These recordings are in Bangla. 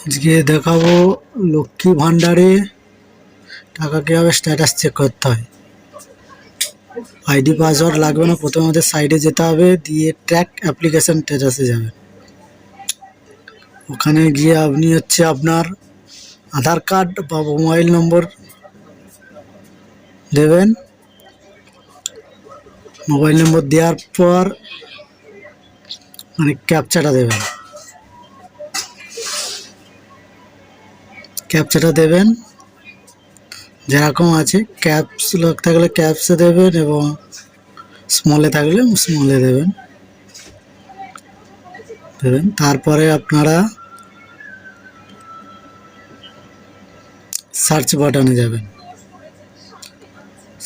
আজকে দেখাবো লক্ষ্মী ভান্ডারে টাকা কিভাবে স্ট্যাটাস চেক করতে হয়। আইডি পাসওয়ার্ড লাগবে না, প্রথমে আমাদের সাইডে যেতে হবে, দিয়ে ট্র্যাক অ্যাপ্লিকেশন স্ট্যাটাসে যাবেন। ওখানে গিয়ে আপনি আপনার আধার কার্ড বা মোবাইল নম্বর দেবেন। মোবাইল নম্বর দেওয়ার পর ক্যাপচাটা দেবেন। ক্যাপচাটা দেবেন যেরকম আছে, ক্যাপস লক থাকলে ক্যাপসে দেবেন এবং স্মলে থাকলে স্মলে দেবেন। তারপরে আপনারা সার্চ বাটনে যাবেন,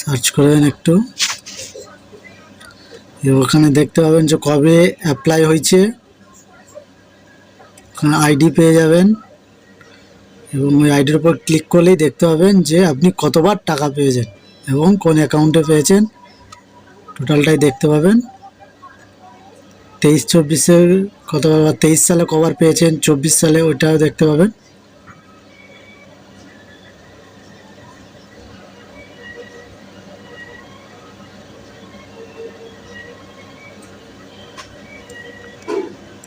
সার্চ করবেন একটু, ওখানে দেখতে পাবেন যে কবে অ্যাপ্লাই হয়েছে, ওখানে আইডি পেয়ে যাবেন এবং ওই আইডির উপর ক্লিক করলেই দেখতে পাবেন যে আপনি কতবার টাকা পেয়েছেন এবং কোন অ্যাকাউন্টে পেয়েছেন, টোটালটাই দেখতে পাবেন। 23-24 কতবার, 23 সালে কবার পেয়েছেন, 24 সালে ওইটাও দেখতে পাবেন।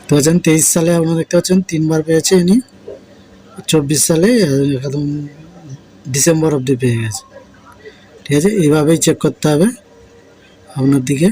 তো 2023 সালে আপনারা দেখতে পাচ্ছেন 3 বার পেয়েছে ইনি, 24 সালে একদম ডিসেম্বর অবধি পেয়ে গেছে। ঠিক আছে, এইভাবেই চেক করতে হবে আপনার দিকে।